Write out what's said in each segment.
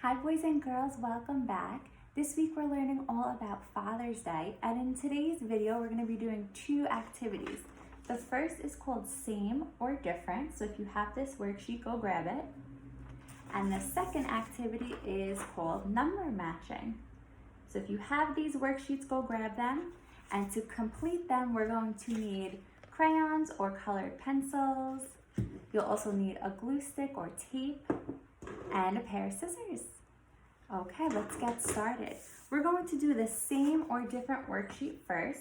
Hi boys and girls, welcome back. This week we're learning all about Father's Day, and in today's video we're going to be doing two activities. The first is called Same or Different, so if you have this worksheet, go grab it. And the second activity is called Number Matching. So if you have these worksheets, go grab them. And to complete them, we're going to need crayons or colored pencils. You'll also need a glue stick or tape and a pair of scissors. Okay, let's get started. We're going to do the Same or Different worksheet first.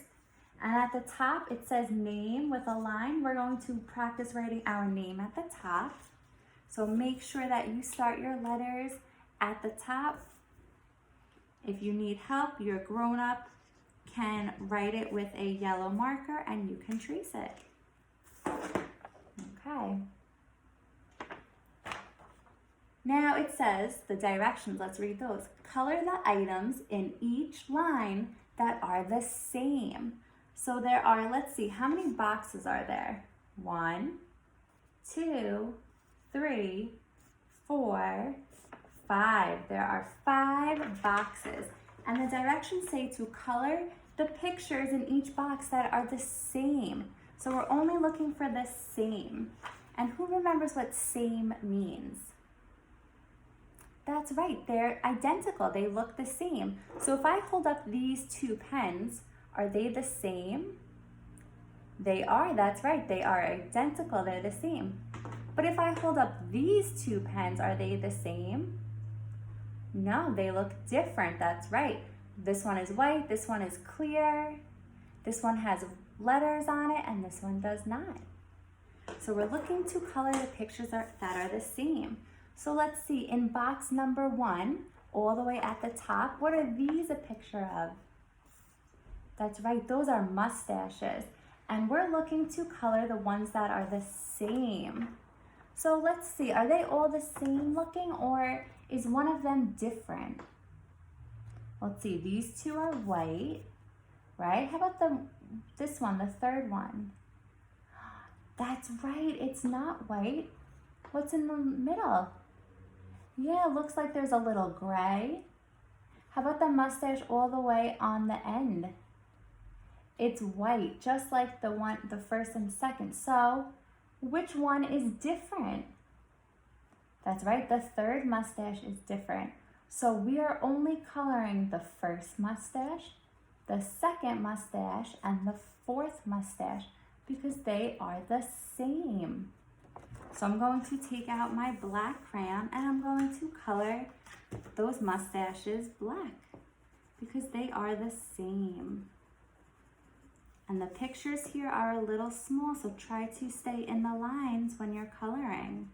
And at the top, it says name with a line. We're going to practice writing our name at the top. So make sure that you start your letters at the top. If you need help, your grown-up can write it with a yellow marker and you can trace it. Okay. Now it says the directions, let's read those. Color the items in each line that are the same. So there are, let's see, how many boxes are there? 1, 2, 3, 4, 5. There are 5 boxes. And the directions say to color the pictures in each box that are the same. So we're only looking for the same. And who remembers what same means? That's right, they're identical, they look the same. So if I hold up these two pens, are they the same? They are, that's right, they are identical, they're the same. But if I hold up these two pens, are they the same? No, they look different, that's right. This one is white, this one is clear, this one has letters on it, and this one does not. So we're looking to color the pictures that are the same. So let's see, in box number 1, all the way at the top, what are these a picture of? That's right, those are mustaches. And we're looking to color the ones that are the same. So let's see, are they all the same looking, or is one of them different? Let's see, these two are white, right? How about this one, the third one? That's right, it's not white. What's in the middle? Yeah, it looks like there's a little gray. How about the mustache all the way on the end? It's white, just like the first and second. So, which one is different? That's right, the third mustache is different. So we are only coloring the first mustache, the second mustache, and the fourth mustache because they are the same. So I'm going to take out my black crayon and I'm going to color those mustaches black because they are the same. And the pictures here are a little small, so try to stay in the lines when you're coloring.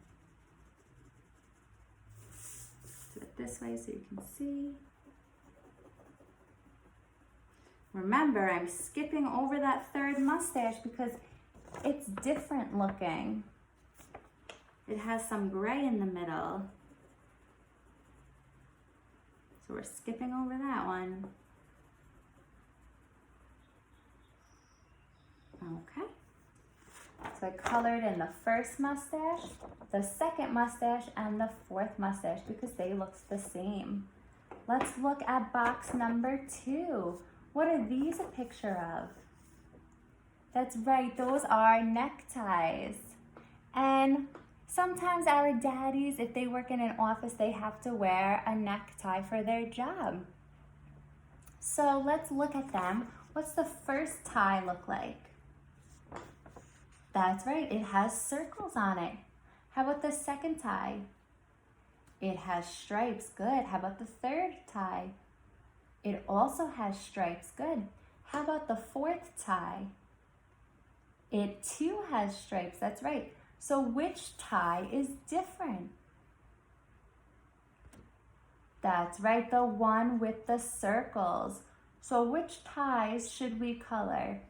Do it this way so you can see. Remember, I'm skipping over that third mustache because it's different looking. It has some gray in the middle. So we're skipping over that one. Okay. So I colored in the first mustache, the second mustache, and the fourth mustache because they look the same. Let's look at box number 2. What are these a picture of? That's right, those are neckties. And sometimes our daddies, if they work in an office, they have to wear a necktie for their job. So let's look at them. What's the first tie look like? That's right, it has circles on it. How about the second tie? It has stripes, good. How about the third tie? It also has stripes, good. How about the fourth tie? It too has stripes, that's right. So which tie is different? That's right, the one with the circles. So which ties should we color?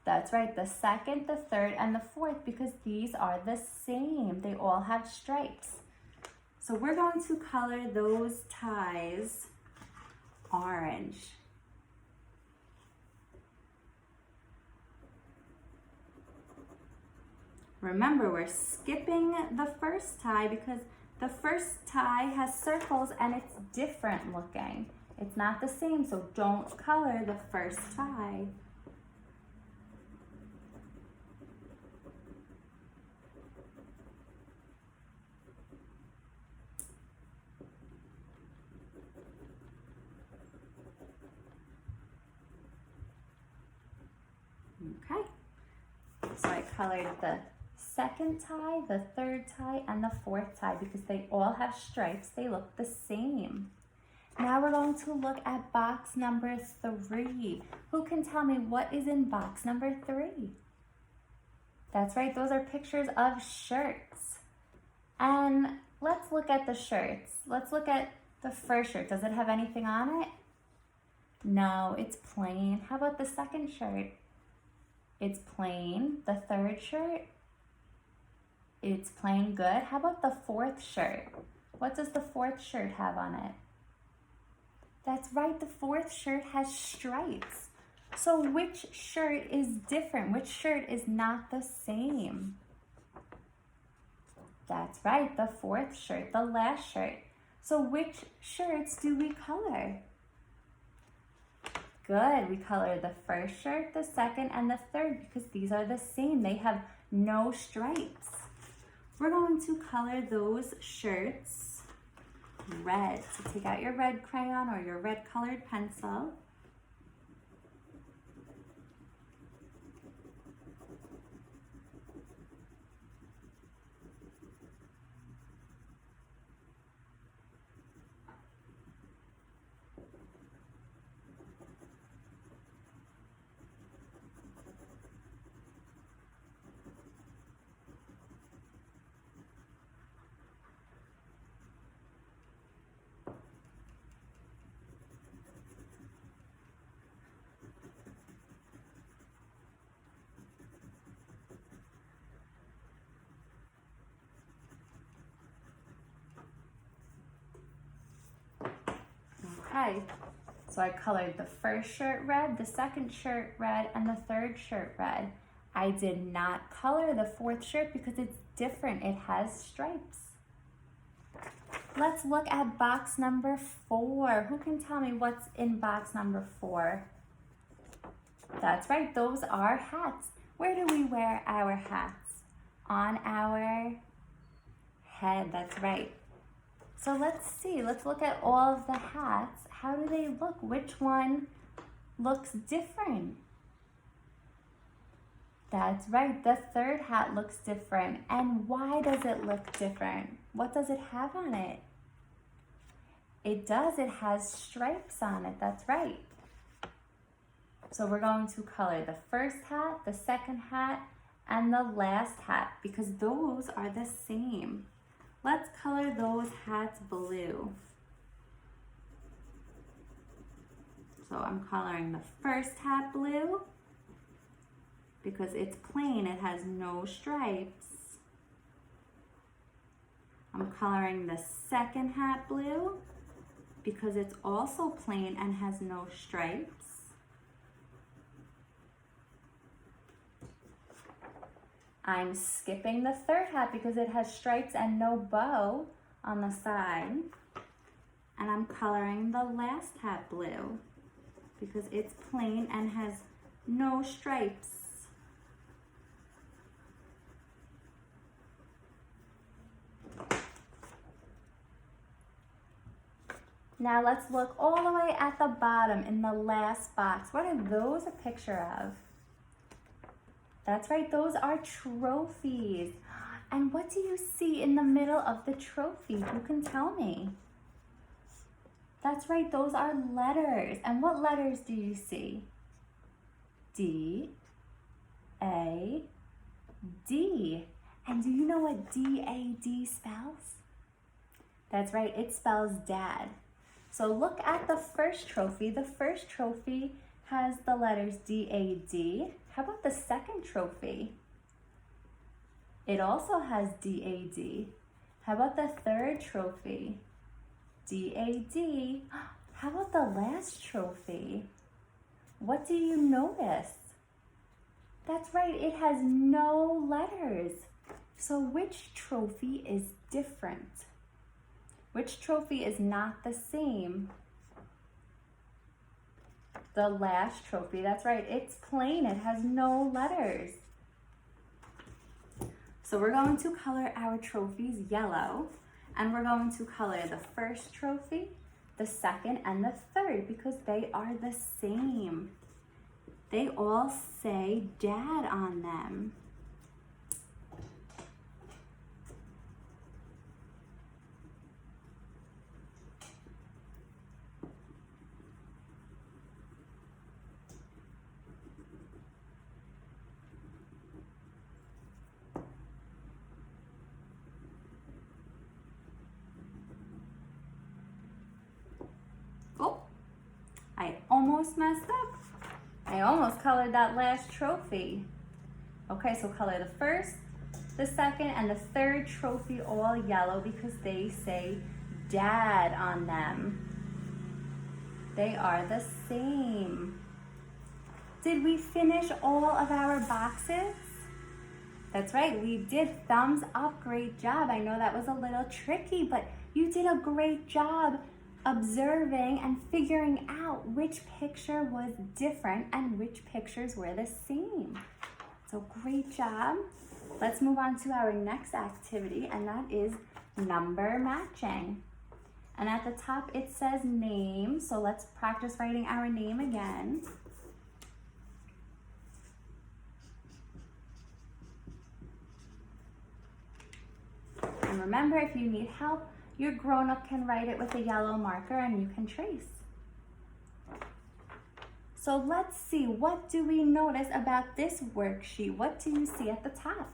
That's right, the second, the third, and the fourth because these are the same. They all have stripes. So we're going to color those ties orange. Remember, we're skipping the first tie because The first tie has circles and it's different looking. It's not the same, so don't color the first tie. Okay, so I colored the second tie, the third tie, and the fourth tie because they all have stripes. They look the same. Now we're going to look at box number 3. Who can tell me what is in box number 3? That's right, those are pictures of shirts. And let's look at the shirts. Let's look at the first shirt. Does it have anything on it? No, it's plain. How about the second shirt? It's plain. The third shirt? It's plain good. How about the fourth shirt? What does the fourth shirt have on it? That's right, the fourth shirt has stripes. So which shirt is different? Which shirt is not the same? That's right, the fourth shirt, the last shirt. So which shirts do we color? Good, we color the first shirt, the second, and the third because these are the same. They have no stripes. We're going to color those shirts red. So take out your red crayon or your red colored pencil. Okay, so I colored the first shirt red, the second shirt red, and the third shirt red. I did not color the fourth shirt because it's different. It has stripes. Let's look at box number 4. Who can tell me what's in box number 4? That's right, those are hats. Where do we wear our hats? On our head, that's right. So let's see, let's look at all of the hats. How do they look? Which one looks different? That's right, the third hat looks different. And why does it look different? What does it have on it? It does, it has stripes on it, that's right. So we're going to color the first hat, the second hat, and the last hat because those are the same. Let's color those hats blue. So I'm coloring the first hat blue because it's plain, it has no stripes. I'm coloring the second hat blue because it's also plain and has no stripes. I'm skipping the third hat because it has stripes and no bow on the side. And I'm coloring the last hat blue because it's plain and has no stripes. Now let's look all the way at the bottom in the last box. What are those a picture of? That's right, those are trophies. And what do you see in the middle of the trophy? Who can tell me? That's right, those are letters. And what letters do you see? D, A, D. And do you know what D-A-D spells? That's right, it spells dad. So look at the first trophy. The first trophy has the letters D-A-D. How about the second trophy? It also has D-A-D. How about the third trophy? D-A-D. How about the last trophy? What do you notice? That's right, it has no letters. So which trophy is different? Which trophy is not the same? The last trophy, that's right. It's plain, it has no letters. So we're going to color our trophies yellow, and we're going to color the first trophy, the second, and the third because they are the same. They all say Dad on them. Oh, I almost messed up. I almost colored that last trophy. Okay, so color the first, the second, and the third trophy all yellow because they say Dad on them. They are the same. Did we finish all of our boxes? That's right, we did. Thumbs up, great job. I know that was a little tricky, but you did a great job observing and figuring out which picture was different and which pictures were the same. So great job. Let's move on to our next activity, and that is number matching. And at the top it says name, so let's practice writing our name again. And remember, if you need help, your grown-up can write it with a yellow marker and you can trace. So let's see, what do we notice about this worksheet? What do you see at the top?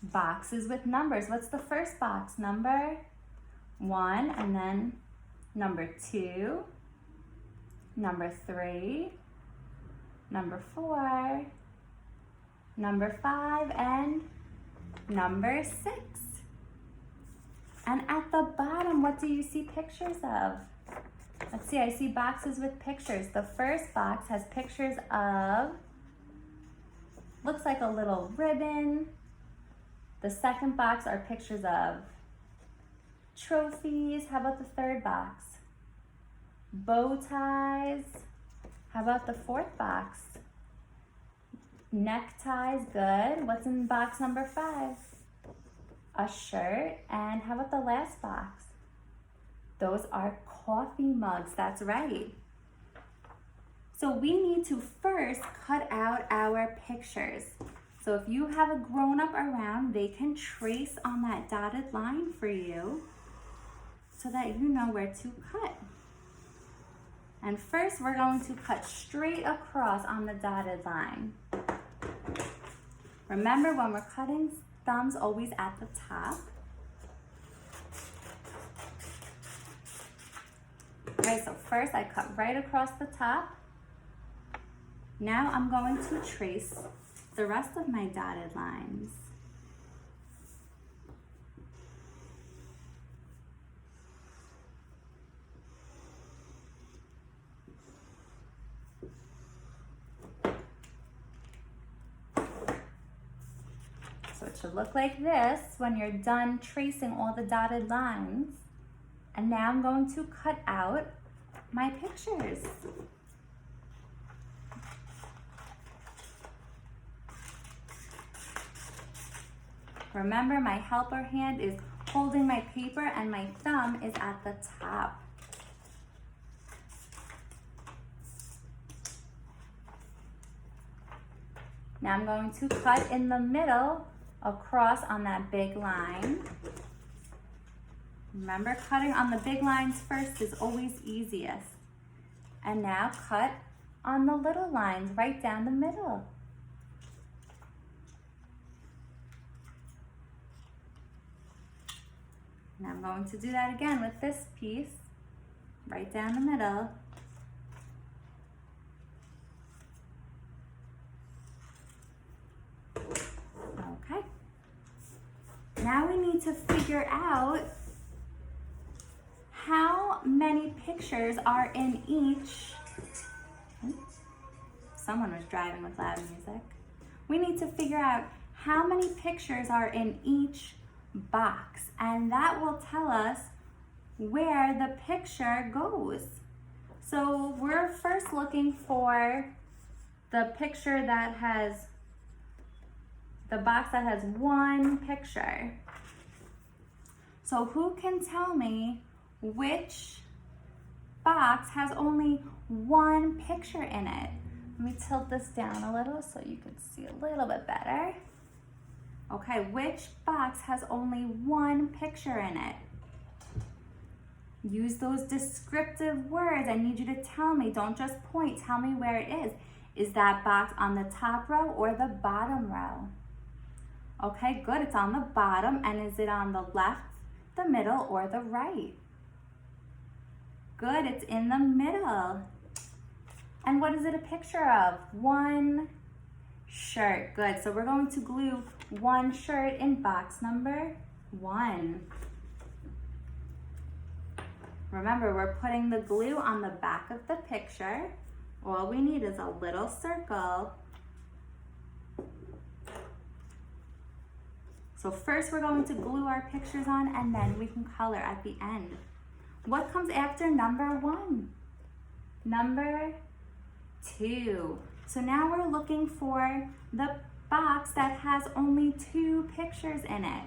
Boxes with numbers. What's the first box? Number 1, and then number 2, number 3, number 4, number 5, and number 6. And at the bottom, what do you see pictures of? Let's see, I see boxes with pictures. The first box has pictures of, looks like a little ribbon. The second box are pictures of trophies. How about the third box? Bow ties. How about the fourth box? Neckties, good. What's in box number 5? A shirt. And how about the last box? Those are coffee mugs, that's right. So we need to first cut out our pictures. So if you have a grown-up around, they can trace on that dotted line for you so that you know where to cut. And first we're going to cut straight across on the dotted line. Remember, when we're cutting, thumbs always at the top. Okay, so first I cut right across the top. Now I'm going to trace the rest of my dotted lines. So it should look like this when you're done tracing all the dotted lines. And now I'm going to cut out my pictures. Remember, my helper hand is holding my paper and my thumb is at the top. Now I'm going to cut in the middle across on that big line. Remember, cutting on the big lines first is always easiest. And now cut on the little lines right down the middle. And I'm going to do that again with this piece, right down the middle. Okay. Now we need to figure out how many pictures are in each. Someone was driving with loud music. We need to figure out how many pictures are in each box, and that will tell us where the picture goes. So we're first looking for the picture that has, the box that has one picture. So who can tell me which box has only one picture in it? Let me tilt this down a little so you can see a little bit better. Okay, which box has only one picture in it? Use those descriptive words. I need you to tell me, don't just point, tell me where it is. Is that box on the top row or the bottom row? Okay, good, it's on the bottom. And is it on the left, the middle, or the right? Good, it's in the middle. And what is it a picture of? One shirt. Good, so we're going to glue one shirt in box number 1. Remember, we're putting the glue on the back of the picture. All we need is a little circle. So first we're going to glue our pictures on, and then we can color at the end. What comes after number 1? Number 2. So now we're looking for the box that has only 2 pictures in it.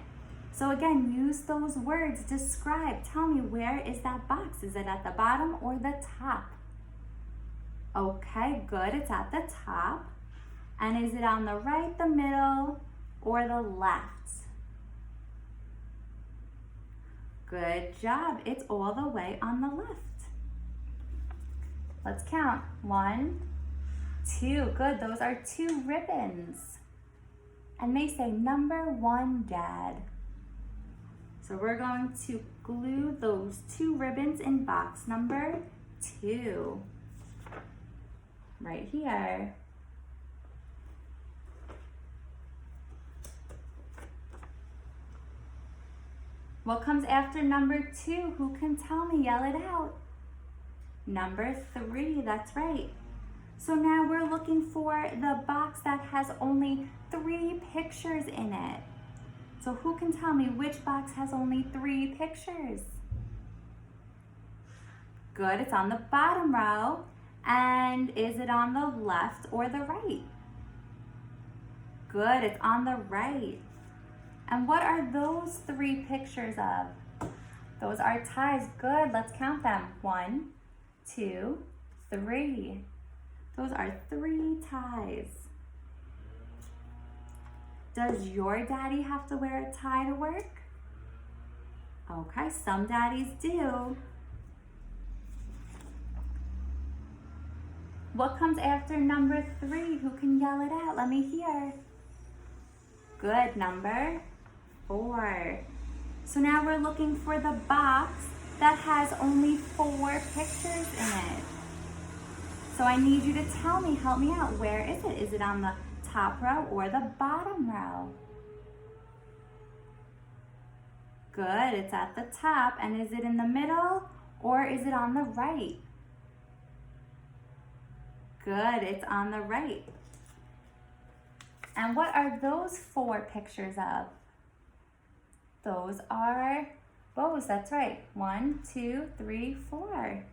So again, use those words, describe, tell me, where is that box? Is it at the bottom or the top? Okay, good, it's at the top. And is it on the right, the middle, or the left? Good job, it's all the way on the left. Let's count. 1, 2, good, those are 2 ribbons. And they say number 1, Dad. So we're going to glue those 2 ribbons in box number 2. Right here. What comes after number 2? Who can tell me? Yell it out. Number 3, that's right. So now we're looking for the box that has only 3 pictures in it. So who can tell me which box has only 3 pictures? Good, it's on the bottom row. And is it on the left or the right? Good, it's on the right. And what are those 3 pictures of? Those are ties. Good, let's count them. 1, 2, 3. Those are 3 ties. Does your daddy have to wear a tie to work? Okay, some daddies do. What comes after number 3? Who can yell it out? Let me hear. Good, number 4. So now we're looking for the box that has only 4 pictures in it. So I need you to tell me, help me out. Where is it? Is it on the top row or the bottom row? Good, it's at the top. And is it in the middle or is it on the right? Good, it's on the right. And what are those 4 pictures of? Those are bows, that's right. 1, 2, 3, 4.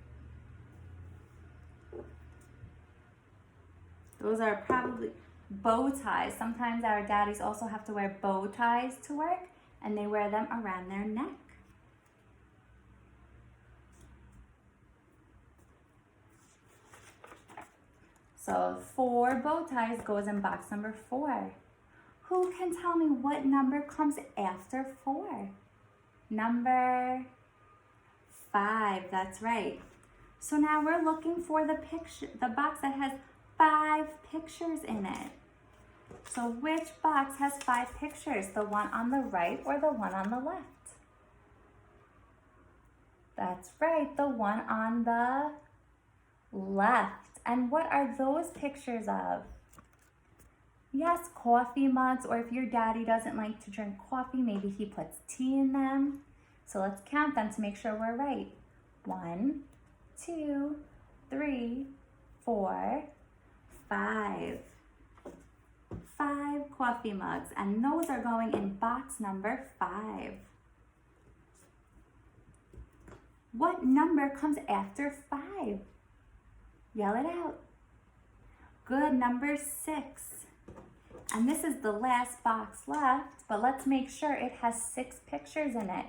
Those are probably bow ties. Sometimes our daddies also have to wear bow ties to work, and they wear them around their neck. So 4 bow ties goes in box number 4. Who can tell me what number comes after 4? Number 5, that's right. So now we're looking for the box that has 5 pictures in it. So which box has 5 pictures? The one on the right or the one on the left? That's right, the one on the left. And what are those pictures of? Yes, coffee mugs, or if your daddy doesn't like to drink coffee, maybe he puts tea in them. So let's count them to make sure we're right. 1, 2, 3, 4, 5. 5 coffee mugs, and those are going in box number 5. What number comes after 5? Yell it out. Good, number 6. And this is the last box left, but let's make sure it has 6 pictures in it.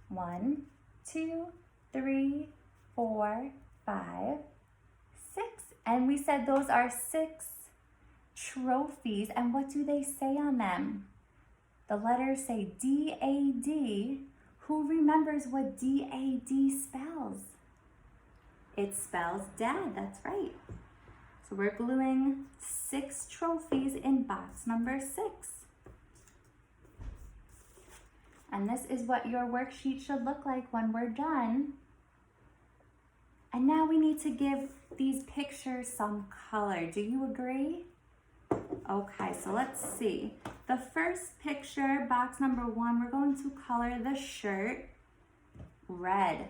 1, 2, 3, 4, 5, 6. And we said those are 6 trophies. And what do they say on them? The letters say D-A-D. Who remembers what D-A-D spells? It spells dad, that's right. So we're gluing 6 trophies in box number 6. And this is what your worksheet should look like when we're done. And now we need to give these pictures some color. Do you agree? Okay, so let's see. The first picture, box number 1, we're going to color the shirt red.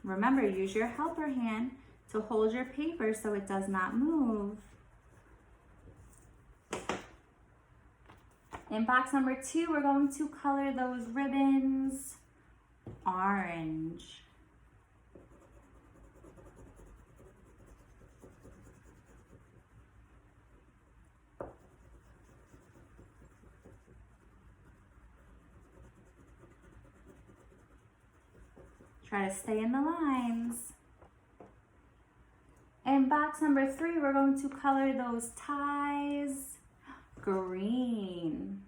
Remember, use your helper hand to hold your paper so it does not move. In box number 2, we're going to color those ribbons orange. Try to stay in the lines. In box number 3, we're going to color those ties green.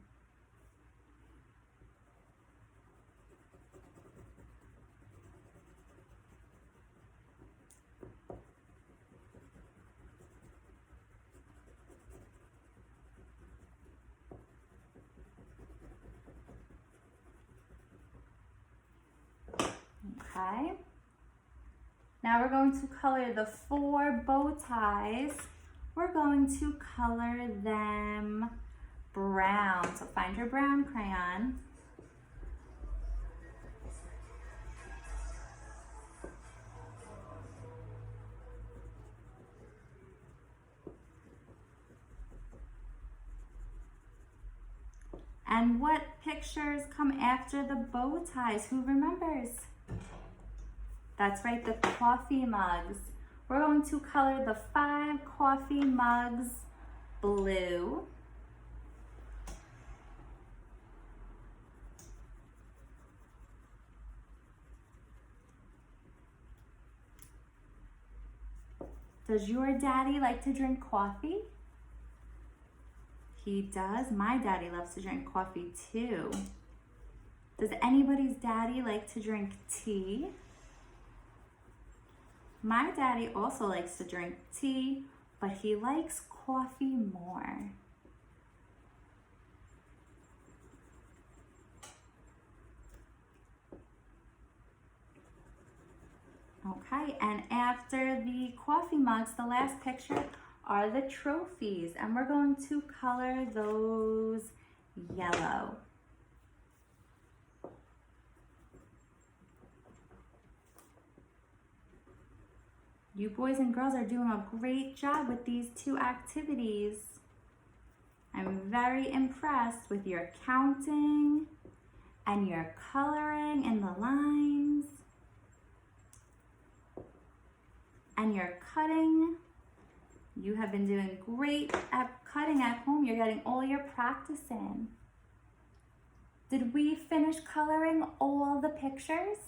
Okay. Now we're going to color the 4 bow ties. We're going to color them brown. So find your brown crayon. And what pictures come after the bow ties? Who remembers? That's right, the coffee mugs. We're going to color the 5 coffee mugs blue. Does your daddy like to drink coffee? He does. My daddy loves to drink coffee too. Does anybody's daddy like to drink tea? My daddy also likes to drink tea, but he likes coffee more. Okay, and after the coffee mugs, the last picture are the trophies, and we're going to color those yellow. You boys and girls are doing a great job with these 2 activities. I'm very impressed with your counting and your coloring in the lines and your cutting. You have been doing great at cutting at home. You're getting all your practice in. Did we finish coloring all the pictures?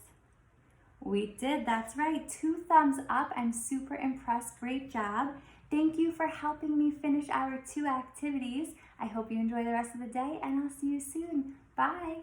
We did, that's right. 2 thumbs up. I'm super impressed. Great job. Thank you for helping me finish our 2 activities. I hope you enjoy the rest of the day, and I'll see you soon. Bye.